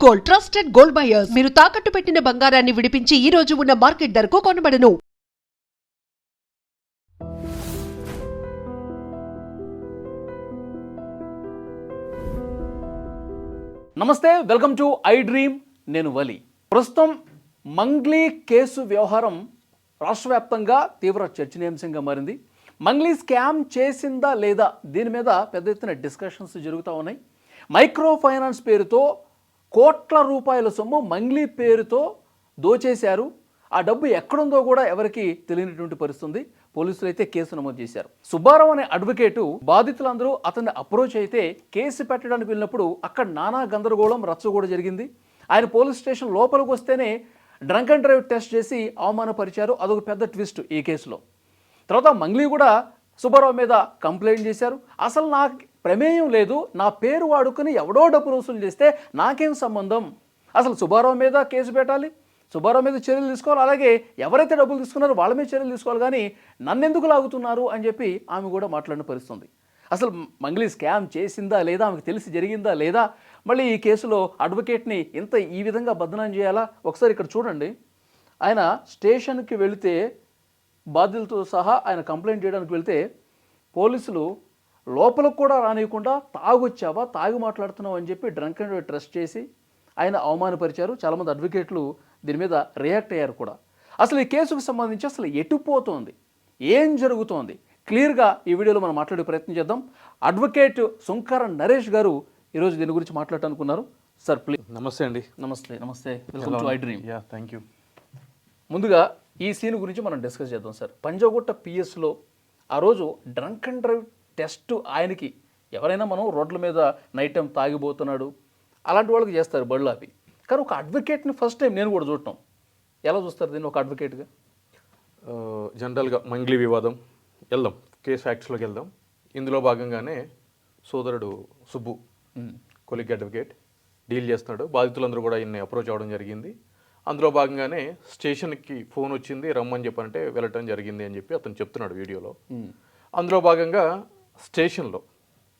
Gold, trusted gold buyers. మీరు తాకట్టు పెట్టిన బంగారాన్ని విడిపించి ఈ రోజు ఉన్న మార్కెట్ ధరకు కొనబడను. నమస్తే, వెల్కమ్ టు ఐ డ్రీమ్. నేను వలి. ప్రస్తుతం మంగ్లీ కేసు వ్యవహారం రాష్ట్ర వ్యాప్తంగా తీవ్ర చర్చనీయాంశంగా మారింది. మంగ్లీ స్కామ్ చేసిందా లేదా దీని మీద పెద్ద ఎత్తున డిస్కషన్స్ జరుగుతూ ఉన్నాయి. మైక్రో ఫైనాన్స్ పేరుతో కోట్ల రూపాయల సొమ్ము మంగ్లీ పేరుతో దోచేశారు. ఆ డబ్బు ఎక్కడుందో కూడా ఎవరికి తెలియనటువంటి పరిస్థితుంది. పోలీసులు అయితే కేసు నమోదు చేశారు. సుబ్బారావు అనే అడ్వకేటు బాధితులందరూ అతన్ని అప్రోచ్ అయితే కేసు పెట్టడానికి వెళ్ళినప్పుడు అక్కడ నానా గందరగోళం రచ్చ కూడా జరిగింది. ఆయన పోలీస్ స్టేషన్ లోపలికి వస్తేనే డ్రంక్ అండ్ డ్రైవ్ టెస్ట్ చేసి అవమానపరిచారు. అదొక పెద్ద ట్విస్ట్ ఈ కేసులో. తర్వాత మంగ్లీ కూడా సుబ్బారావు మీద కంప్లైంట్ చేశారు. అసలు నాకు ప్రమేయం లేదు, నా పేరు వాడుకుని ఎవడో డబ్బులు వసూలు చేస్తే నాకేం సంబంధం, అసలు సుబ్బారావు మీద కేసు పెట్టాలి, సుబ్బారావు మీద చర్యలు తీసుకోవాలి, అలాగే ఎవరైతే డబ్బులు తీసుకున్నారో వాళ్ళ మీద చర్యలు తీసుకోవాలి, కానీ నన్నెందుకు లాగుతున్నారు అని చెప్పి ఆమె కూడా మాట్లాడిన పరిస్థితుంది. అసలు మంగ్లీ స్కామ్ చేసిందా లేదా, ఆమెకు తెలిసి జరిగిందా లేదా, మళ్ళీ ఈ కేసులో అడ్వకేట్ని ఇంత ఈ విధంగా బదనాం చేయాలా? ఒకసారి ఇక్కడ చూడండి. ఆయన స్టేషన్కి వెళితే బాధ్యులతో సహా ఆయన కంప్లైంట్ చేయడానికి వెళ్తే పోలీసులు లోపలకు కూడా రానియకుండా తాగొచ్చావా, తాగి మాట్లాడుతున్నావు అని చెప్పి డ్రంక్ అండ్ డ్రైవ్ టెస్ట్ చేసి ఆయన అవమానపరిచారు. చాలామంది అడ్వకేట్లు దీని మీద రియాక్ట్ అయ్యారు కూడా. అసలు ఈ కేసుకు సంబంధించి అసలు ఎటుపోతోంది, ఏం జరుగుతోంది, క్లియర్గా ఈ వీడియోలో మనం మాట్లాడే ప్రయత్నం చేద్దాం. అడ్వకేట్ సుంకర నరేష్ గారు ఈరోజు దీని గురించి మాట్లాడటానుకున్నారు. Sir please. నమస్తే అండి. నమస్తే. Welcome to I dream. Thank you. ముందుగా ఈ సీన్ గురించి మనం డిస్కస్ చేద్దాం సార్. పంజాగుట్ట పిఎస్లో ఆ రోజు డ్రంక్ అండ్ డ్రైవ్ టెస్ట్ ఆయనకి, ఎవరైనా మనం రోడ్ల మీద నైట్ టైం తాగిపోతున్నాడు అలాంటి వాళ్ళకి చేస్తారు బళ్ళు ఆపి, కానీ ఒక అడ్వకేట్ని ఫస్ట్ టైం నేను కూడా చూడటం. ఎలా చూస్తారు దీన్ని ఒక అడ్వకేట్గా? జనరల్గా మంగ్లీ వివాదం వెళ్దాం, కేసు ఫ్యాక్ట్స్లోకి వెళ్దాం. ఇందులో భాగంగానే సోదరుడు సుబ్బు కొలిగ్ అడ్వకేట్ డీల్ చేస్తున్నాడు. బాధితులందరూ కూడా ఈయన్ని అప్రోచ్ అవ్వడం జరిగింది. అందులో భాగంగానే స్టేషన్కి ఫోన్ వచ్చింది, రమ్మని చెప్పనంటే వెళ్ళటం జరిగింది అని చెప్పి అతను చెప్తున్నాడు వీడియోలో. అందులో భాగంగా స్టేషన్లో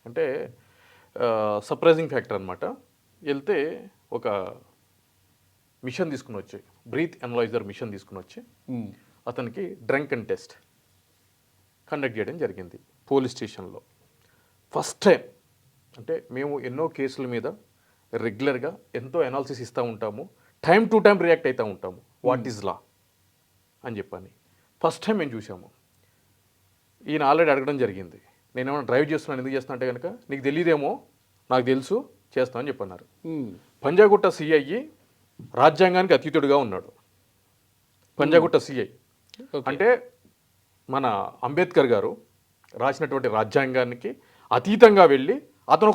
అంటే సర్ప్రైజింగ్ ఫ్యాక్టర్ అనమాట, వెళ్తే ఒక మిషన్ తీసుకుని వచ్చి, బ్రీత్ అనలైజర్ మిషన్ తీసుకుని వచ్చి అతనికి డ్రంక్ అండ్ టెస్ట్ కండక్ట్ చేయడం జరిగింది పోలీస్ స్టేషన్లో. ఫస్ట్ టైం అంటే మేము ఎన్నో కేసుల మీద రెగ్యులర్గా ఎంతో అనాలిసిస్ ఇస్తూ ఉంటాము, టైం టు టైం రియాక్ట్ అవుతూ ఉంటాము, వాట్ ఈజ్ లా అని చెప్పని. ఫస్ట్ టైం మేము చూసాము. ఈయన ఆల్రెడీ అడగడం జరిగింది, నేనేమైనా డ్రైవ్ చేస్తున్నాను, ఎందుకు చేస్తున్నా అంటే కనుక నీకు తెలియదేమో, నాకు తెలుసు, చేస్తామని చెప్పన్నారు. పంజాగుట్ట సిఐ రాజ్యాంగానికి అతీతుడిగా ఉన్నాడు. పంజాగుట్ట సిఐ అంటే మన అంబేద్కర్ గారు రాసినటువంటి రాజ్యాంగానికి అతీతంగా వెళ్ళి అతను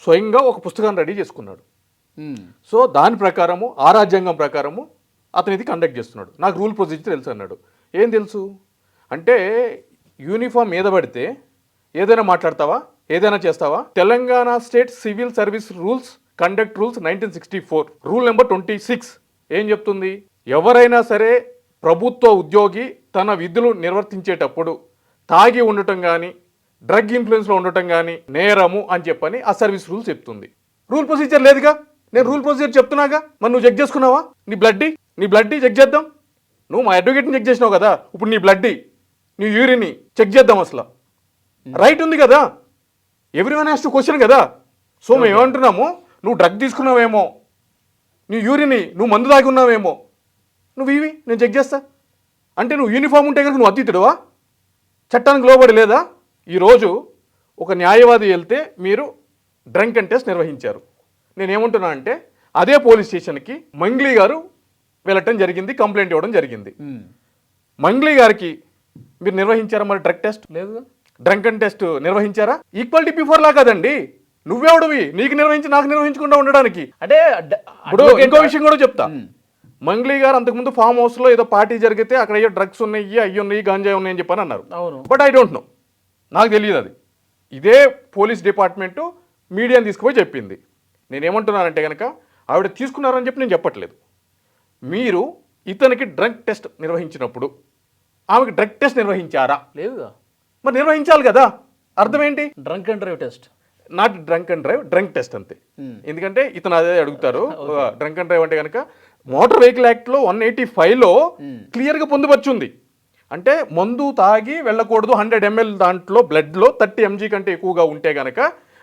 స్వయంగా ఒక పుస్తకాన్ని రెడీ చేసుకున్నాడు. సో దాని ప్రకారము, ఆ రాజ్యాంగం ప్రకారము అతను ఇది కండక్ట్ చేస్తున్నాడు. నాకు రూల్ ప్రొసీజర్ తెలుసు అన్నాడు. ఏం తెలుసు అంటే, యూనిఫామ్ మీద పడితే ఏదైనా మాట్లాడతావా, ఏదైనా చేస్తావా? Telangana state civil service rules, conduct rules 1964 rule number 26 ఏం చెప్తుంది? ఎవరైనా సరే ప్రభుత్వ ఉద్యోగి తన విధులు నిర్వర్తించేటప్పుడు తాగి ఉండటం కానీ, డ్రగ్ ఇన్ఫ్లుయెన్స్లో ఉండటం కానీ నేరము అని చెప్పని ఆ సర్వీస్ రూల్స్ చెప్తుంది. రూల్ ప్రొసీజర్ లేదుగా, నేను రూల్ ప్రొసీజర్ చెప్తున్నాగా, మరి నువ్వు చెక్ చేసుకున్నావా? నీ బ్లడ్ చెక్ చేద్దాం. నువ్వు మా అడ్వకేట్ని చెక్ చేసినావు కదా, ఇప్పుడు నీ బ్లడ్, నీ యూరిన్ని చెక్ చేద్దాం. అసలు రైట్ ఉంది కదా, ఎవ్రీవన్ హ్యాస్ టు క్వశ్చన్ కదా. సో మేము ఏమంటున్నాము, నువ్వు డ్రగ్ తీసుకున్నావేమో, నీ యూరిన్ని నువ్వు మందు తాగి ఉన్నావేమో, నువ్వు ఇవి నేను చెక్ చేస్తా అంటే నువ్వు యూనిఫామ్ ఉంటే కనుక నువ్వు అతీతుడువా? చట్టానికి లోబడి లేదా? ఈరోజు ఒక న్యాయవాది వెళ్తే మీరు డ్రంక్ అండ్ టెస్ట్ నిర్వహించారు. నేనేమంటున్నా అంటే అదే పోలీస్ స్టేషన్కి మంగ్లీ గారు వెళ్ళటం జరిగింది, కంప్లైంట్ ఇవ్వడం జరిగింది. మంగ్లీ గారికి మీరు నిర్వహించారా మరి డ్రగ్ టెస్ట్? లేదు. డ్రంక్ అండ్ టెస్ట్ నిర్వహించారా? ఈక్వాలిటీ బిఫోర్ లా కదండి. నువ్వెవడవి నీకు నిర్వహించి నాకు నిర్వహించకుండా ఉండడానికి? అంటే ఇప్పుడు ఇంకో విషయం కూడా చెప్తా. మంగ్లీ గారు అంతకుముందు ఫామ్ హౌస్లో ఏదో పార్టీ జరిగితే అక్కడ అయ్యో డ్రగ్స్ ఉన్నాయి, అయ్యి ఉన్నాయి, గాంజా ఉన్నాయి అని చెప్పని అన్నారు. బట్ ఐ డోంట్ నో, నాకు తెలియదు అది. ఇదే పోలీస్ డిపార్ట్మెంటు మీడియాని తీసుకుపోయి చెప్పింది. నేనేమంటున్నానంటే కనుక ఆవిడ తీసుకున్నారని చెప్పి నేను చెప్పట్లేదు. మీరు ఇతనికి డ్రగ్ టెస్ట్ నిర్వహించినప్పుడు ఆమెకి డ్రగ్ టెస్ట్ నిర్వహించారా? లేదుగా. మరి నిర్వహించాలి కదా, అర్థం ఏంటి? Drunk and drive test not drunk and drive, drunk test అంతే. ఎందుకంటే ఇతను అదే అడుగుతారు. డ్రంక్ అండ్ డ్రైవ్ అంటే కనుక మోటార్ వెహికల్ యాక్ట్లో 185లో క్లియర్గా పొందుపర్చుంది. అంటే మందు తాగి వెళ్ళకూడదు, 100 ml దాంట్లో బ్లడ్లో 30 mg కంటే ఎక్కువగా ఉంటే కనుక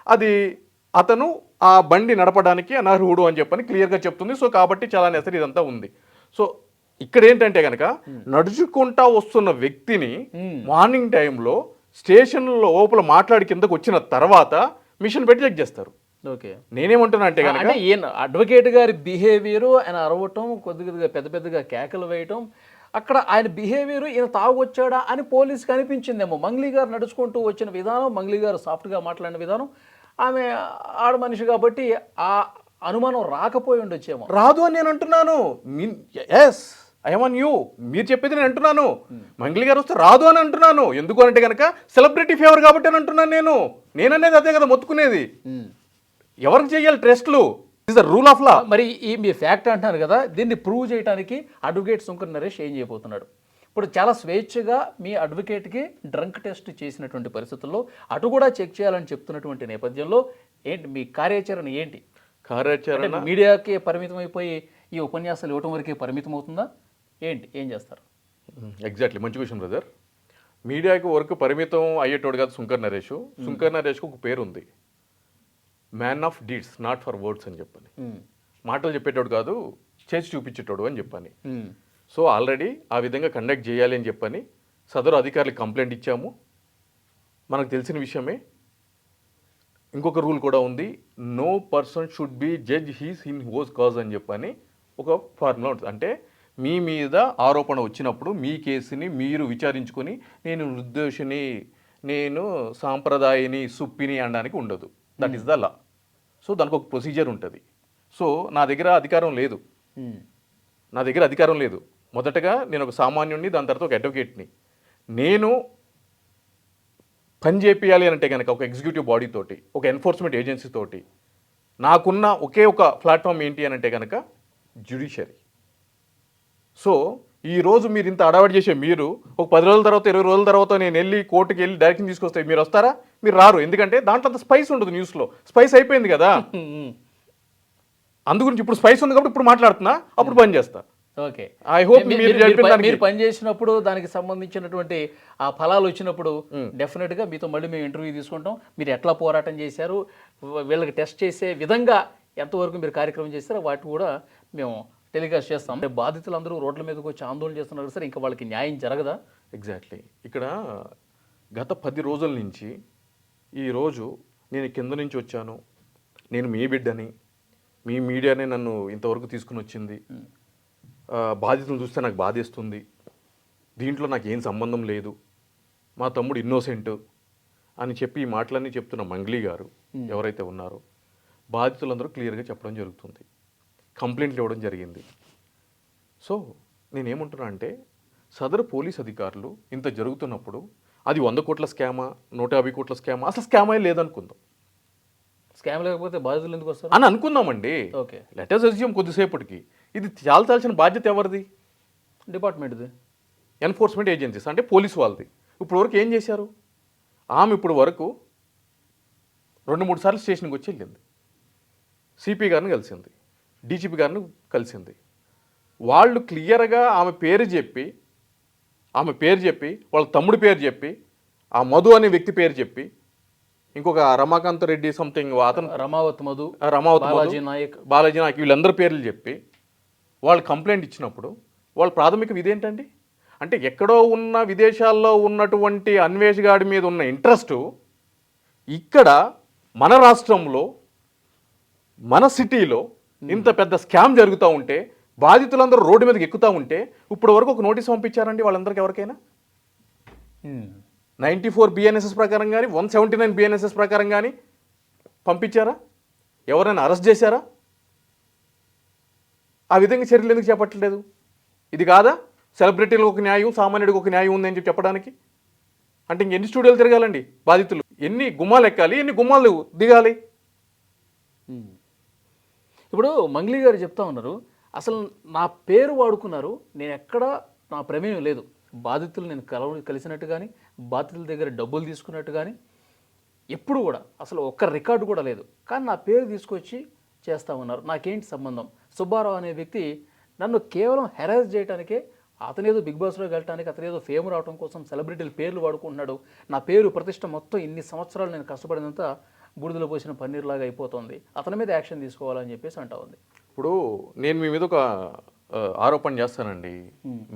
అది అతను ఆ బండి నడపడానికి అనర్హుడు అని చెప్పని క్లియర్గా చెప్తుంది. సో కాబట్టి చాలా నెసరీ ఇదంతా ఉంది. సో ఇక్కడ ఏంటంటే కనుక నడుచుకుంటా వస్తున్న వ్యక్తిని మార్నింగ్ టైంలో స్టేషన్ లోపల మాట్లాడి కిందకు వచ్చిన తర్వాత మిషన్ పెట్టి చెక్ చేస్తారు. ఓకే, నేనేమంటున్నా అంటే కనుక అంటే ఈయన అడ్వకేట్ గారి బిహేవియర్, ఆయన అరవటం, కొద్దిగా పెద్ద పెద్దగా కేకలు వేయటం, అక్కడ ఆయన బిహేవియర్ ఈయన తాగొచ్చాడా అని పోలీస్కి అనిపించిందేమో. మంగ్లీ గారు నడుచుకుంటూ వచ్చిన విధానం, మంగ్లీ గారు సాఫ్ట్గా మాట్లాడిన విధానం, ఆమె ఆడ మనిషి కాబట్టి ఆ అనుమానం రాకపోయి ఉండొచ్చేమో. రాదు అని నేను అంటున్నాను. ఎస్ ఐఎమ్ యూ, మీరు చెప్పేది నేను అంటున్నాను. మంగ్లీ గారు వస్తే రాదు అని అంటున్నాను. ఎందుకు అంటే కనుక సెలబ్రిటీ ఫేవర్ కాబట్టి అని అంటున్నాను. నేననేది అదే కదా మొత్తుకునేది. ఎవరికి చేయాలి టెస్ట్లు? Is the rule of law. మరి ఈ మీ ఫ్యాక్ట్ అంటున్నారు కదా, దీన్ని ప్రూవ్ చేయడానికి అడ్వకేట్ శంకర్ నరేష్ ఏం చేయబోతున్నాడు? ఇప్పుడు చాలా స్వేచ్ఛగా మీ అడ్వకేట్కి డ్రంక్ టెస్ట్ చేసినటువంటి పరిస్థితుల్లో అటు కూడా చెక్ చేయాలని చెప్తున్నటువంటి నేపథ్యంలో ఏంటి మీ కార్యాచరణ ఏంటి? కార్యాచరణ మీడియాకి పరిమితం అయిపోయి ఈ ఉపన్యాసాలు ఇవ్వటం వరకే పరిమితం అవుతుందా ఏంటి? ఏం చేస్తారు? ఎగ్జాక్ట్లీ, మంచి క్వశ్చన్ బ్రదర్. మీడియాకి వరకు పరిమితం అయ్యేటోడు కాదు శంకర్ నరేష్. శంకర్ నరేష్కి ఒక పేరు ఉంది, man of deeds not for words అని చెప్పని. మాటలు చెప్పేటోడు కాదు, చేసి చూపించేటోడు అని చెప్పని. సో ఆల్రెడీ ఆ విధంగా కండక్ట్ చేయాలి అని చెప్పని సదరు అధికారులకు కంప్లైంట్ ఇచ్చాము. మనకు తెలిసిన విషయమే. ఇంకొక రూల్ కూడా ఉంది, no person should be judge his in his cause అని చెప్పని ఒక ఫార్ములా ఉంటుంది. అంటే మీ మీద ఆరోపణ వచ్చినప్పుడు మీ కేసుని మీరు విచారించుకొని నేను నిర్దోషిని, నేను సాంప్రదాయని, సుప్పిని అనడానికి ఉండదు. That is the law. So దానికి ఒక ప్రొసీజర్ ఉంటుంది. సో నా దగ్గర అధికారం లేదు. మొదటగా నేను ఒక సామాన్యుడిని, దాని తర్వాత ఒక అడ్వకేట్ని. నేను పని చేపియాలి అంటే కనుక ఒక ఎగ్జిక్యూటివ్ బాడీ తోటి, ఒక ఎన్ఫోర్స్మెంట్ ఏజెన్సీ తోటి నాకున్న ఒకే ఒక ప్లాట్ఫామ్ ఏంటి అని అంటే కనుక జ్యుడిషియరీ. సో ఈరోజు మీరు ఇంత అడవాడు చేసే మీరు ఒక 10 రోజుల తర్వాత 20 రోజుల తర్వాత నేను వెళ్ళి కోర్టుకి వెళ్ళి డైరెక్షన్ తీసుకొస్తే మీరు వస్తారా? మీరు రారు. ఎందుకంటే దాంట్లో అంత స్పైస్ ఉండదు. న్యూస్లో స్పైస్ అయిపోయింది కదా. అందుగురించి ఇప్పుడు స్పైస్ ఉంది కాబట్టి ఇప్పుడు మాట్లాడుతున్నా, అప్పుడు పని చేస్తా. ఓకే, ఐ హోప్ మీరు పని చేసినప్పుడు దానికి సంబంధించినటువంటి ఆ ఫలాలు వచ్చినప్పుడు డెఫినెట్గా మీతో మళ్ళీ మేము ఇంటర్వ్యూ తీసుకుంటాం. మీరు ఎట్లా పోరాటం చేశారు, వీళ్ళకి టెస్ట్ చేసే విధంగా ఎంతవరకు మీరు కార్యక్రమం చేస్తారో వాటి కూడా మేము టెలికాస్ట్ చేస్తాం. బాధితులందరూ రోడ్ల మీదకి వచ్చి ఆందోళన చేస్తున్నారు సార్, ఇంకా వాళ్ళకి న్యాయం జరగదా? ఎగ్జాక్ట్లీ. ఇక్కడ గత 10 రోజుల నుంచి ఈరోజు నేను కింద నుంచి వచ్చాను, నేను మీ బిడ్డని, మీ మీడియానే నన్ను ఇంతవరకు తీసుకుని వచ్చింది, బాధితులను చూస్తే నాకు బాధేస్తుంది, దీంట్లో నాకు ఏం సంబంధం లేదు, మా తమ్ముడు ఇన్నోసెంట్ అని చెప్పి ఈ మాటలన్నీ చెప్తున్న మంగ్లీ గారు ఎవరైతే ఉన్నారో బాధితులందరూ క్లియర్గా చెప్పడం జరుగుతుంది. కంప్లైంట్లు ఇవ్వడం జరిగింది. సో నేనేమంటున్నా అంటే సదరు పోలీస్ అధికారులు ఇంత జరుగుతున్నప్పుడు అది 100 కోట్ల స్కామా, 150 కోట్ల స్కామా, అసలు స్కామే లేదనుకుందాం. స్కామ్ లేకపోతే బాధితులు ఎందుకు వస్తారు అని అనుకుందామండి. ఓకే, లెటర్స్ అస్యూమ్ కొద్దిసేపటికి. ఇది చాల్సిన బాధ్యత ఎవరిది? డిపార్ట్మెంట్ది, ఎన్ఫోర్స్మెంట్ ఏజెన్సీస్ అంటే పోలీసు వాళ్ళది. ఇప్పుడు వరకు ఏం చేశారు? ఆమె ఇప్పుడు వరకు 2-3 సార్లు స్టేషన్కి వచ్చి వెళ్ళింది, సిపి గారిని కలిసింది, డీజీపీ గారిని కలిసింది. వాళ్ళు క్లియర్గా ఆమె పేరు చెప్పి వాళ్ళ తమ్ముడి పేరు చెప్పి, ఆ మధు అనే వ్యక్తి పేరు చెప్పి, ఇంకొక రమాకాంత్ రెడ్డి సంథింగ్ అతను రమావత్ మధు, బాలాజీ నాయక్ వీళ్ళందరి పేర్లు చెప్పి వాళ్ళు కంప్లైంట్ ఇచ్చినప్పుడు వాళ్ళ ప్రాథమిక విధి ఏంటండి? అంటే ఎక్కడో ఉన్న విదేశాల్లో ఉన్నటువంటి అన్వేష్ గాడి మీద ఉన్న ఇంట్రెస్ట్ ఇక్కడ మన రాష్ట్రంలో మన సిటీలో ఇంత పెద్ద స్కామ్ జరుగుతూ ఉంటే బాధితులందరూ రోడ్డు మీదకి ఎక్కుతూ ఉంటే ఇప్పుడు వరకు ఒక నోటీస్ పంపించారండి వాళ్ళందరికీ ఎవరికైనా? 94 BNSS ప్రకారం కానీ 179 BNSS ప్రకారం కానీ పంపించారా? ఎవరైనా అరెస్ట్ చేశారా? ఆ విధంగా చర్యలు ఎందుకు చేపట్టలేదు? ఇది కాదా సెలబ్రిటీలకు ఒక న్యాయం, సామాన్యుడికి ఒక న్యాయం ఉందని చెప్పి చెప్పడానికి? అంటే ఇంకెన్ని స్టూడియోలు తిరగాలండి బాధితులు? ఎన్ని గుమ్మాలు ఎక్కాలి, ఎన్ని గుమ్మాలు దిగాలి? ఇప్పుడు మంగ్లీ గారు చెప్తా ఉన్నారు, అసలు నా పేరు వాడుకున్నారు, నేను ఎక్కడ నా ప్రమేయం లేదు, బాధితులు నేను కలిసినట్టు కానీ బాధితుల దగ్గర డబ్బులు తీసుకున్నట్టు కానీ ఎప్పుడు కూడా అసలు ఒక్క రికార్డు కూడా లేదు. కానీ నా పేరు తీసుకొచ్చి చేస్తూ ఉన్నారు. నాకేంటి సంబంధం? సుబ్బారావు అనే వ్యక్తి నన్ను కేవలం హెరాస్ చేయడానికే, అతనేదో బిగ్ బాస్లోకి వెళ్ళడానికి, అతనేదో ఫేమ్ రావడం కోసం సెలబ్రిటీల పేర్లు వాడుకుంటున్నాడు. నా పేరు ప్రతిష్ట మొత్తం ఇన్ని సంవత్సరాలు నేను కష్టపడినంత బూడిదలో పోసిన పన్నీర్లాగా అయిపోతుంది. అతని మీద యాక్షన్ తీసుకోవాలని చెప్పేసి అంటా ఉంది. ఇప్పుడు నేను మీ మీద ఒక ఆరోపణ చేస్తానండి.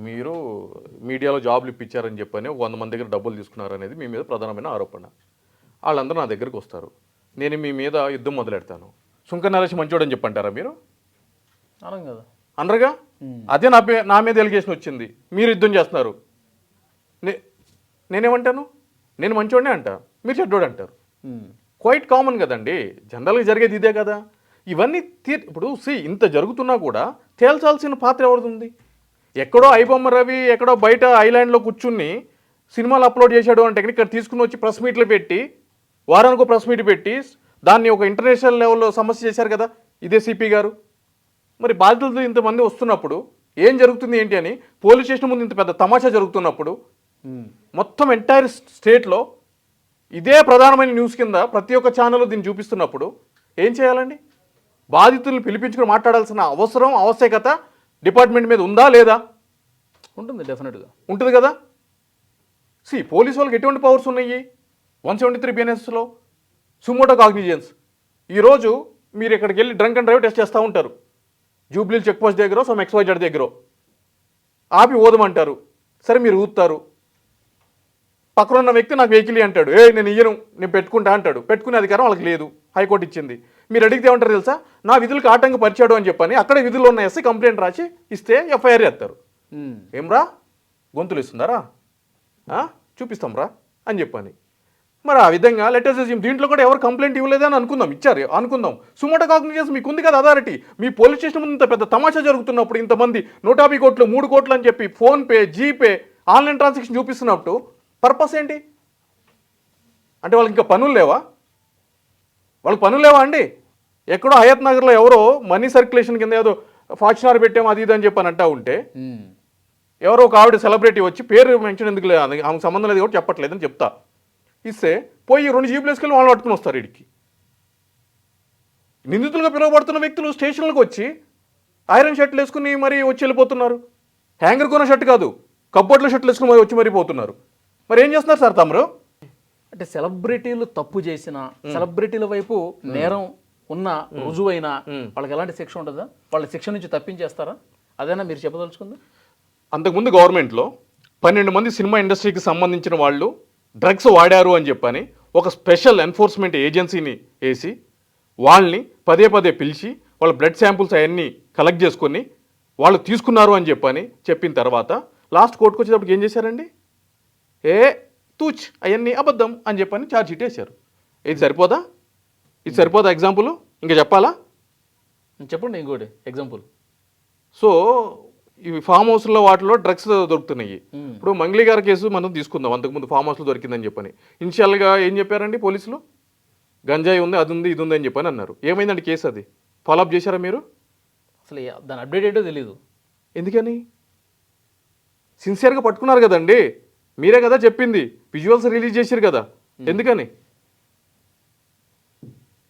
మీరు మీడియాలో జాబ్లు ఇప్పించారని చెప్పని 100 మంది దగ్గర డబ్బులు తీసుకున్నారనేది మీ మీద ప్రధానమైన ఆరోపణ. వాళ్ళందరూ నా దగ్గరికి వస్తారు. నేను మీ మీద యుద్ధం మొదలెడతాను. సుంకర నరేష్ మంచోడని చెప్పంటారా మీరు? అనం కదా అనరుగా? అదే నా మీద ఎలిగేషన్ వచ్చింది. మీరు యుద్ధం చేస్తున్నారు. నేనేమంటాను? నేను మంచోడనే అంటా, మీరు చెడ్డోడు అంటారు. క్వైట్ కామన్ కదండి. జనరల్గా జరిగేది ఇదే కదా. ఇవన్నీ ఇప్పుడు ఇంత జరుగుతున్నా కూడా తేల్చాల్సిన పాత్ర ఎవరిది? ఎక్కడో ఐబొమ్మ రవి ఎక్కడో బయట ఐలాండ్లో కూర్చుని సినిమాలు అప్లోడ్ చేశాడు అంటే ఇక్కడ తీసుకుని వచ్చి ప్రెస్ మీట్లు పెట్టి, వారానికి ప్రెస్ మీట్ పెట్టి దాన్ని ఒక ఇంటర్నేషనల్ లెవెల్లో సమస్య చేశారు కదా ఇదే సిపి గారు. మరి బాధితులతో ఇంతమంది వస్తున్నప్పుడు ఏం జరుగుతుంది ఏంటి అని పోలీస్ స్టేషన్ ముందు ఇంత పెద్ద తమాషా జరుగుతున్నప్పుడు మొత్తం ఎంటైర్ స్టేట్లో ఇదే ప్రధానమైన న్యూస్ కింద ప్రతి ఒక్క ఛానల్లో దీన్ని చూపిస్తున్నప్పుడు ఏం చేయాలండి? బాధితుల్ని పిలిపించుకుని మాట్లాడాల్సిన అవసరం, ఆవశ్యకత డిపార్ట్మెంట్ మీద ఉందా లేదా? ఉంటుంది, డెఫినెట్గా ఉంటుంది కదా. పోలీసు వాళ్ళకి ఎటువంటి పవర్స్ ఉన్నాయి 173 BNSలో? Suo motu cognizance. ఈరోజు మీరు ఇక్కడికి వెళ్ళి డ్రంక్ అండ్ డ్రైవ్ టెస్ట్ చేస్తూ ఉంటారు. జూబ్లీ చెక్ పోస్ట్ దగ్గర సమ్ XYZ దగ్గర ఆపి ఓదమంటారు. సరే మీరు ఊదుతారు. పక్కన ఉన్న వ్యక్తి నాకు వెహికల్ అంటాడు. నేను ఇయ్యను, నేను పెట్టుకుంటా అంటాడు. పెట్టుకునే అధికారం వాళ్ళకి లేదు, హైకోర్టు ఇచ్చింది. మీరు అడిగితే ఏమంటారు తెలుసా? నా విధులకు ఆటంకం పరిచాడు అని చెప్పని అక్కడే విధుల్లో ఉన్న ఎస్ఐ కంప్లైంట్ రాసి ఇస్తే FIR చేస్తారు. ఏమ్రా గొంతులు ఇస్తున్నారా? చూపిస్తాం రా అని చెప్పని. మరి ఆ విధంగా లెటర్స్ దీంట్లో కూడా ఎవరు కంప్లైంట్ ఇవ్వలేదని ఇచ్చారు అనుకుందాం. సుమోటో కాగ్నిజెన్స్ మీకు ఉంది కదా అథారిటీ. మీ పోలీస్ స్టేషన్ ముందు ఇంత పెద్ద తమాషా జరుగుతున్నప్పుడు, ఇంతమంది 150 కోట్లు 3 కోట్లు అని చెప్పి ఫోన్పే, జీపే, ఆన్లైన్ ట్రాన్సాక్షన్ చూపిస్తున్నప్పుడు పర్పస్ ఏంటి? అంటే వాళ్ళకి ఇంకా పనులు లేవా? వాళ్ళకి పనులు లేవా అండి? ఎక్కడో హయత్ నగర్లో ఎవరో మనీ సర్క్యులేషన్ కింద ఏదో ఫార్చునర్ పెట్టాము అది ఇది అని చెప్పని అంటా ఉంటే ఎవరో ఒక ఆవిడ సెలబ్రిటీ వచ్చి పేరు మెన్షన్ ఎందుకు లేదు, ఆమెకు సంబంధం లేదు కూడా చెప్పట్లేదని చెప్తా ఇస్తే పోయి 2 జీపులు వేసుకెళ్ళి వాళ్ళు పట్టుకుని వస్తారు. ఇడికి నిందితులుగా పిలువబడుతున్న వ్యక్తులు స్టేషన్లకు వచ్చి ఐరన్ షర్ట్లు వేసుకుని మరీ వచ్చి వెళ్ళిపోతున్నారు. హ్యాంగర్ కొన్న షర్ట్ కాదు, కబ్బోర్డ్లో షర్ట్లు వేసుకుని మరి వచ్చి మరిపోతున్నారు. మరి ఏం చేస్తున్నారు సార్ తమరు? అంటే సెలబ్రిటీలు తప్పు చేసిన, సెలబ్రిటీల వైపు నేరం ఉన్న రుజువైన వాళ్ళకి ఎలాంటి శిక్ష ఉంటుందా? వాళ్ళ శిక్ష నుంచి తప్పించేస్తారా? అదేనా మీరు చెప్పదలుచుకుందా? అంతకుముందు గవర్నమెంట్లో 12 మంది సినిమా ఇండస్ట్రీకి సంబంధించిన వాళ్ళు డ్రగ్స్ వాడారు అని చెప్పని ఒక స్పెషల్ ఎన్ఫోర్స్మెంట్ ఏజెన్సీని వేసి వాళ్ళని పదే పదే పిలిచి వాళ్ళ బ్లడ్ శాంపుల్స్ అవన్నీ కలెక్ట్ చేసుకొని వాళ్ళు తీసుకున్నారు అని చెప్పిన తర్వాత లాస్ట్ కోర్టుకు వచ్చేటప్పుడు ఏం చేశారండి? తూచ్ అవన్నీ అబద్ధం అని చెప్పని ఛార్జ్ షీట్ వేశారు. ఇది సరిపోదా? ఎగ్జాంపుల్ ఇంకా చెప్పాలా? చెప్పండి ఇంకోటి ఎగ్జాంపుల్. సో ఇవి ఫామ్ హౌస్లో వాటిలో డ్రగ్స్ దొరుకుతున్నాయి. ఇప్పుడు మంగ్లీ గారి కేసు మనం తీసుకుందాం. అంతకుముందు ఫామ్ హౌస్లో దొరికిందని చెప్పని ఇనిషియల్గా ఏం చెప్పారండి పోలీసులు? గంజాయి ఉంది, అది ఉంది, ఇది ఉంది అని చెప్పని అన్నారు. ఏమైందండి కేసు? అది ఫాలోఅప్ చేశారా మీరు? అసలు దాని అప్డేట్ ఏంటో తెలీదు. ఎందుకని? సిన్సియర్గా పట్టుకున్నారు కదండి, మీరే కదా చెప్పింది. విజువల్స్ రిలీజ్ చేశారు కదా, ఎందుకని?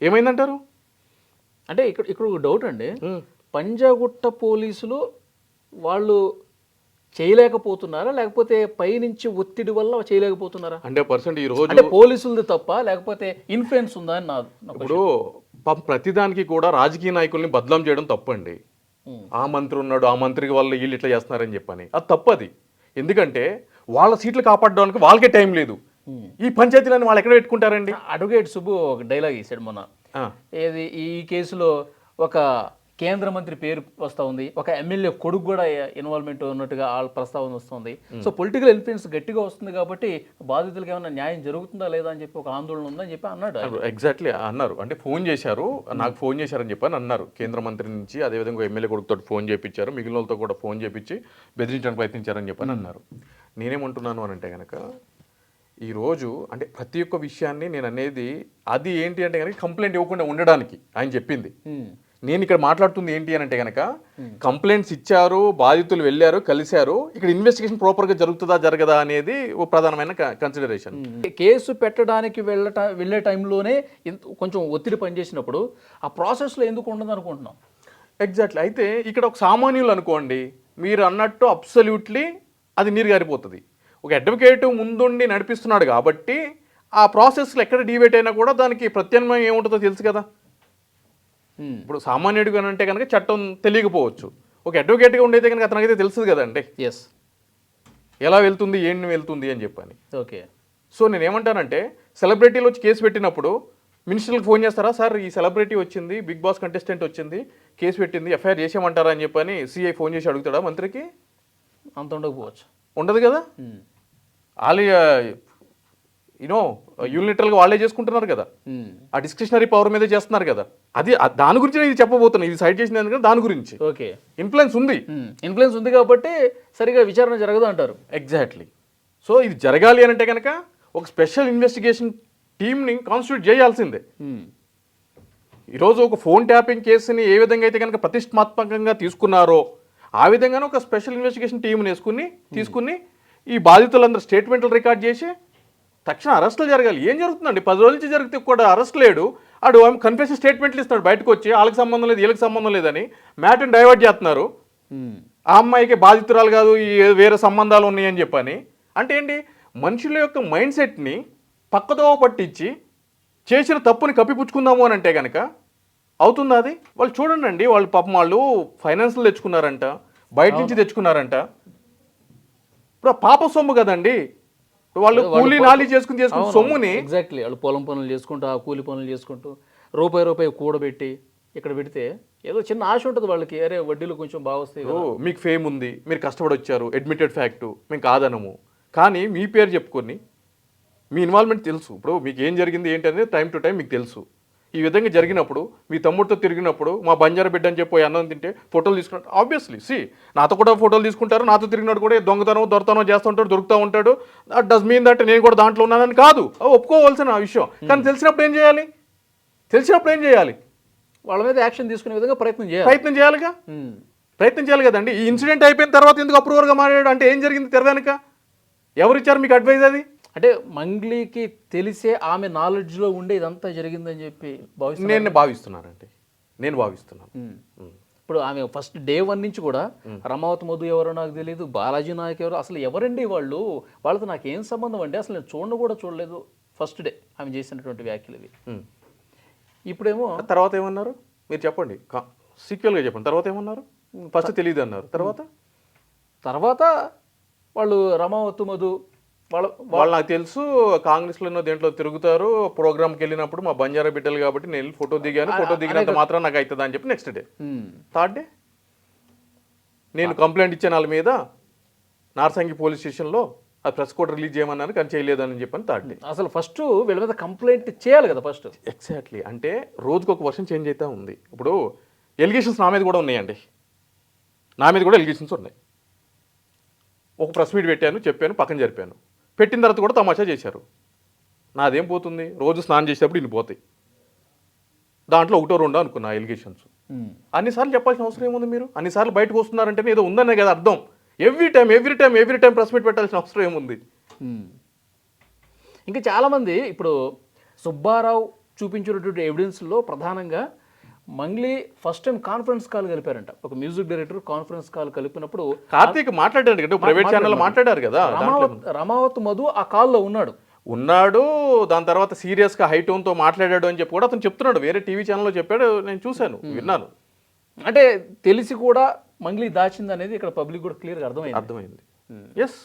ఏమైందంటారు? అంటే ఇక్కడ ఒక డౌట్ అండి. పంజాగుట్ట పోలీసులు వాళ్ళు చేయలేకపోతున్నారా, లేకపోతే పైనుంచి ఒత్తిడి వల్ల చేయలేకపోతున్నారా? 100% ఈ రోజు అంటే పోలీసులది తప్ప, లేకపోతే ఇన్ఫ్లుయెన్స్ ఉందా అని ఇప్పుడు ప్రతిదానికి కూడా రాజకీయ నాయకుల్ని బదలాం చేయడం తప్పండి. ఆ మంత్రి ఉన్నాడు, ఆ మంత్రికి వాళ్ళు వీళ్ళు ఇట్లా చేస్తున్నారని చెప్పని అది తప్పది. ఎందుకంటే వాళ్ళ సీట్లు కాపాడడానికి వాళ్ళకే టైం లేదు. ఈ పంచాయతీలను వాళ్ళు ఎక్కడ పెట్టుకుంటారండి? అడ్వకేట్ సుబ్బు ఒక డైలాగ్ ఇస్తాడు మొన్న. ఏది ఈ కేసులో ఒక కేంద్ర మంత్రి పేరు వస్తూ ఉంది, ఒక ఎమ్మెల్యే కొడుకు కూడా ఇన్వాల్వ్మెంట్ ఉన్నట్టుగా వాళ్ళ ప్రస్తావన వస్తుంది. సో పొలిటికల్ ఇన్ఫ్లుయెన్స్ గట్టిగా వస్తుంది కాబట్టి బాధితులకు ఏమైనా న్యాయం జరుగుతుందా లేదా అని చెప్పి ఒక ఆందోళన ఉందని చెప్పి అన్నాడు. ఎగ్జాక్ట్లీ అన్నారు. అంటే ఫోన్ చేశారు, నాకు ఫోన్ చేశారని చెప్పని అన్నారు. కేంద్ర మంత్రి నుంచి అదేవిధంగా ఎమ్మెల్యే కొడుకుతో ఫోన్ చేయించారు, మిగిలిన వాళ్ళతో కూడా ఫోన్ చేయించి బెదిరించడానికి ప్రయత్నించారని చెప్పని అన్నారు. నేనేమంటున్నాను అని అంటే కనుక ఈరోజు అంటే ప్రతి ఒక్క విషయాన్ని నేను అనేది అది ఏంటి అంటే కనుక కంప్లైంట్ ఇవ్వకుండా ఉండడానికి ఆయన చెప్పింది. నేను ఇక్కడ మాట్లాడుతుంది ఏంటి అని అంటే కనుక కంప్లైంట్స్ ఇచ్చారు, బాధితులు వెళ్ళారు, కలిశారు, ఇక్కడ ఇన్వెస్టిగేషన్ ప్రాపర్గా జరుగుతుందా జరగదా అనేది ఒక ప్రధానమైన కన్సిడరేషన్. కేసు పెట్టడానికి వెళ్ళే టైంలోనే కొంచెం ఒత్తిడి పనిచేసినప్పుడు ఆ ప్రాసెస్లో ఎందుకు ఉండదు అనుకుంటున్నాం. ఎగ్జాక్ట్లీ. అయితే ఇక్కడ ఒక సామాన్యులు అనుకోండి, మీరు అన్నట్టు అబ్సల్యూట్లీ అది నీరు గారిపోతుంది. ఒక అడ్వకేట్ ముందుండి నడిపిస్తున్నాడు కాబట్టి ఆ ప్రాసెస్లో ఎక్కడ డివేట్ అయినా కూడా దానికి ప్రత్యామ్నాయం ఏముంటుందో తెలుసు కదా. ఇప్పుడు సామాన్యుడిగా అంటే కనుక చట్టం తెలియకపోవచ్చు, ఒక అడ్వకేట్గా ఉండేది కనుక అతనికైతే తెలుస్తుంది కదండి ఎస్, ఎలా వెళ్తుంది ఏంటి వెళ్తుంది అని చెప్పని. ఓకే. సో నేను ఏమంటానంటే సెలబ్రిటీలు వచ్చి కేసు పెట్టినప్పుడు మినిస్టర్లకు ఫోన్ చేస్తారా, సార్ ఈ సెలబ్రిటీ వచ్చింది, బిగ్ బాస్ కంటెస్టెంట్ వచ్చింది, కేసు పెట్టింది, ఎఫ్ఐఆర్ చేసామంటారా అని చెప్పని సిఐ ఫోన్ చేసి అడుగుతాడా మంత్రికి? అంత ఉండకపోవచ్చు, ఉండదు కదా. వాళ్ళు యూనిటర్గా వాళ్ళే చేసుకుంటున్నారు కదా, ఆ డిస్క్రిషనరీ పవర్ మీదే చేస్తున్నారు కదా. అది దాని గురించి నేను ఇది చెప్పబోతున్నా, ఇది సైడ్ చేసిన ఎందుకంటే దాని గురించి ఓకే ఇన్ఫ్లుయెన్స్ ఉంది. ఇన్ఫ్లుయెన్స్ ఉంది కాబట్టి సరిగా విచారణ జరగదు అంటారు. ఎగ్జాక్ట్లీ. సో ఇది జరగాలి అని అంటే కనుక ఒక స్పెషల్ ఇన్వెస్టిగేషన్ టీమ్ని కాన్స్టిట్యూట్ చేయాల్సిందే. ఈరోజు ఒక ఫోన్ ట్యాపింగ్ కేసుని ఏ విధంగా అయితే కనుక ప్రతిష్టాత్మకంగా తీసుకున్నారో ఆ విధంగానే ఒక స్పెషల్ ఇన్వెస్టిగేషన్ టీంని తీసుకుని ఈ బాధితులందరూ స్టేట్మెంట్లు రికార్డ్ చేసి తక్షణ అరెస్టులు జరగాలి. ఏం జరుగుతుందండి, 10 రోజుల నుంచి జరిగితే కూడా అరెస్ట్ లేడు. ఆడు కన్ఫెషన్ స్టేట్మెంట్లు ఇస్తాడు బయటకు వచ్చి, వాళ్ళకి సంబంధం లేదు వీళ్ళకి సంబంధం లేదని మ్యాటర్ని డైవర్ట్ చేస్తున్నారు. ఆ అమ్మాయికి బాధితురాలు కాదు, ఈ వేరే సంబంధాలు ఉన్నాయని చెప్పని. అంటే ఏంటి, మనుషుల యొక్క మైండ్ సెట్ని పక్కదోవ పట్టించి చేసిన తప్పుని కప్పిపుచ్చుకుందాము అని అంటే కనుక అవుతుందా అది? వాళ్ళు చూడండి, వాళ్ళు పాపం వాళ్ళు ఫైనాన్స్లు తెచ్చుకున్నారంట, బయట నుంచి తెచ్చుకున్నారంట. ఇప్పుడు పాప సొమ్ము కదండి, వాళ్ళు కూలీ నాలి చేసుకుని సొమ్ముని. ఎగ్జాక్ట్లీ, వాళ్ళు పొలం పనులు చేసుకుంటూ ఆ కూలి పనులు చేసుకుంటూ రూపాయి కూడబెట్టి ఇక్కడ పెడితే ఏదో చిన్న ఆశ ఉంటుంది వాళ్ళకి, అరే వడ్డీలు కొంచెం బాగా వస్తాయి. మీకు ఫేమ్ ఉంది, మీరు కష్టపడి వచ్చారు, అడ్మిటెడ్ ఫ్యాక్టు, మేము కాదనము. కానీ మీ పేరు చెప్పుకొని మీ ఇన్వాల్వ్మెంట్ తెలుసు, ఇప్పుడు మీకు ఏం జరిగింది ఏంటి అనేది టైం టు టైం మీకు తెలుసు. ఈ విధంగా జరిగినప్పుడు మీ తమ్ముడితో తిరిగినప్పుడు మా బంజారా బిడ్డ అని చెప్పి అన్నం తింటే ఫోటోలు తీసుకుంటారు. ఆబ్వియస్లీ నాతో కూడా ఫోటోలు తీసుకుంటారు, నాతో తిరిగినాడు కూడా దొంగతనం చేస్తుంటాడు, దొరుకుతూ ఉంటాడు. దట్ డస్ మీన్ దట్ నేను కూడా దాంట్లో ఉన్నానని కాదు, ఒప్పుకోవాల్సిన విషయం. కానీ తెలిసినప్పుడు ఏం చేయాలి? వాళ్ళ మీద యాక్షన్ తీసుకునే విధంగా ప్రయత్నం చేయాలి కదండి. ఈ ఇన్సిడెంట్ అయిపోయిన తర్వాత ఎందుకు అప్రూవర్గా మారాడు అంటే ఏం జరిగింది తెరవెనక? ఎవరిచ్చారు మీకు అడ్వైజ్? అది అంటే మంగ్లీకి తెలిసే ఆమె నాలెడ్జ్లో ఉండే ఇదంతా జరిగిందని చెప్పి నేను భావిస్తున్నాను. ఇప్పుడు ఆమె ఫస్ట్ డే 1 నుంచి కూడా రమావతి మధు ఎవరో నాకు తెలియదు, బాలాజీ నాయక్ ఎవరో, అసలు ఎవరండి వాళ్ళతో నాకు ఏం సంబంధం అండి, అసలు నేను చూడలేదు ఫస్ట్ డే ఆమె చేసినటువంటి వ్యాఖ్యలు ఇవి. ఇప్పుడేమో తర్వాత ఏమన్నారు మీరు చెప్పండి, సీక్వెల్గా చెప్పండి. తర్వాత ఏమన్నారు? ఫస్ట్ తెలియదు అన్నారు, తర్వాత వాళ్ళు రమావతి మధు వాళ్ళు నాకు తెలుసు కాంగ్రెస్లో దేంట్లో తిరుగుతారు, ప్రోగ్రామ్కి వెళ్ళినప్పుడు మా బంజారా బిడ్డలు కాబట్టి నేను ఫోటో దిగినంత మాత్రం నాకు అవుతుందా అని చెప్పి నెక్స్ట్ డే, థర్డ్ డే నేను కంప్లైంట్ ఇచ్చాను వాళ్ళ మీద నార్సంగి పోలీస్ స్టేషన్లో, ఆ ప్రెస్ కోడ్ రిలీజ్ చేయమన్నాను కానీ చేయలేదని చెప్పని థర్డ్ డే. అసలు ఫస్ట్ వీళ్ళ మీద కంప్లైంట్ చేయాలి కదా ఫస్ట్. ఎగ్జాక్ట్లీ. అంటే రోజుకు ఒక వర్షన్ చేంజ్ అవుతా ఉంది. ఇప్పుడు ఎలిగేషన్స్ నా మీద కూడా ఉన్నాయండి, ఎలిగేషన్స్ ఉన్నాయి. ఒక ప్రెస్ మీట్ పెట్టాను, చెప్పాను, పక్కన జరిపాను. పెట్టిన తర్వాత కూడా తమాషా చేశారు. నాదేం పోతుంది, రోజు స్నానం చేసేటప్పుడు ఇన్ని పోతాయి, దాంట్లో 1-2 అనుకున్నా ఎలిగేషన్స్. అన్నిసార్లు చెప్పాల్సిన అవసరం ఏముంది? మీరు అన్నిసార్లు బయటకు వస్తున్నారంటే ఏదో ఉందనే కదా అర్థం. ఎవ్రీ టైం ప్రెస్ మీట్ పెట్టాల్సిన అవసరం ఏముంది? ఇంకా చాలామంది ఇప్పుడు సుబ్బారావు చూపించినటువంటి ఎవిడెన్స్లో ప్రధానంగా Mangli first time conference call కలిపారంట. ఒక మ్యూజిక్ డైరెక్టర్ కాన్ఫరెన్స్ కాల్ కలిపినప్పుడు కార్తీక్ మాట్లాడాడు కదా, ప్రైవేట్ ఛానల్ మాట్లాడారు కదా. రమావత్ మధు ఆ కాల్లో ఉన్నాడు. దాని తర్వాత సీరియస్గా హై టోన్తో మాట్లాడాడు అని చెప్పి కూడా అతను చెప్తున్నాడు, వేరే టీవీ ఛానల్లో చెప్పాడు, నేను చూశాను, విన్నాను. అంటే తెలిసి కూడా మంగ్లీ దాచింది అనేది ఇక్కడ పబ్లిక్ కూడా క్లియర్గా అర్థమైంది. ఎస్.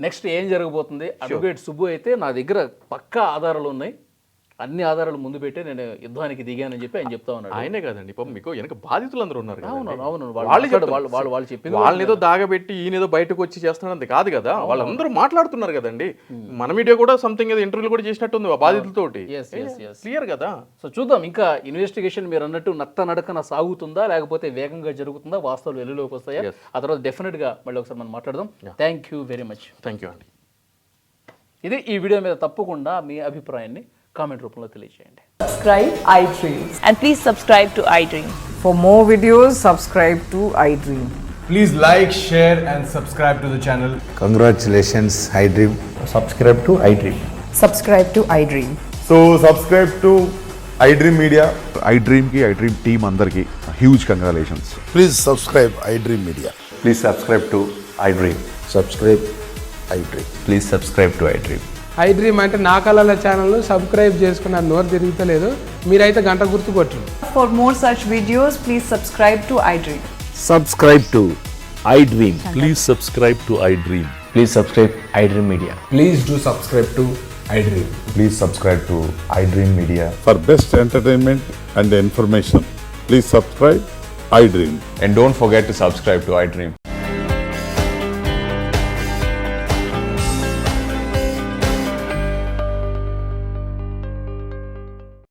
నెక్స్ట్ ఏం జరగబోతుంది? అడ్వకేట్ సుబ్బు అయితే నా దగ్గర పక్కా ఆధారాలు ఉన్నాయి, అన్ని ఆధారాలు ముందు పెట్టే నేను యుద్ధానికి దిగానని చెప్పి ఆయన చెప్తా ఉన్నాడు. ఆయనే కాదండి, పాపం మీకు వెనక బాధితులందరూ ఉన్నారు. వాళ్ళు చెప్పింది వాళ్ళని ఏదో దాగబెట్టి ఈయనేదో బయటకు వచ్చి చేస్తున్నది కాదు కదా, వాళ్ళందరూ మాట్లాడుతున్నారు కదండి. మన మీడియా కూడా సంథింగ్ ఏదో ఇంటర్వ్యూలు కూడా చేసినట్టుంది బాధితులతోటి, క్లియర్ కదా. సో చూద్దాం, ఇంకా ఇన్వెస్టిగేషన్ మీరు అన్నట్టు నడకన సాగుతుందా లేకపోతే వేగంగా జరుగుతుందా, వాస్తవాలు వెలుగులోకి వస్తాయా, ఆ తర్వాత డెఫినెట్గా మళ్ళీ ఒకసారి మనం మాట్లాడదాం. Thank you very much. Thank you అండి. ఇది ఈ వీడియో మీద తప్పకుండా మీ అభిప్రాయాన్ని కామెంట్ రూపంలో తెలియజేయండి. Subscribe iDream. And please subscribe to iDream. For more videos, subscribe to iDream. Please like, share and subscribe to the channel. Congratulations, iDream. subscribe to iDream. Subscribe to iDream. So subscribe to iDream Media. iDream ki iDream team అందరికి huge congratulations. Please subscribe iDream Media. Please subscribe to iDream. Subscribe iDream. Please subscribe to iDream. iDream అంటే నా కళల ఛానల్ను subscribe చేసుకున్న నోరు తిరుగుతలేదు, మీరైతే గంట గుర్తు కొట్టండి. For more such videos, please subscribe to iDream. Subscribe to iDream. Please subscribe to iDream. Please subscribe iDream Media. Please do subscribe to iDream. Please subscribe to iDream Media. For best entertainment and information, please subscribe iDream. And don't forget to subscribe to iDream.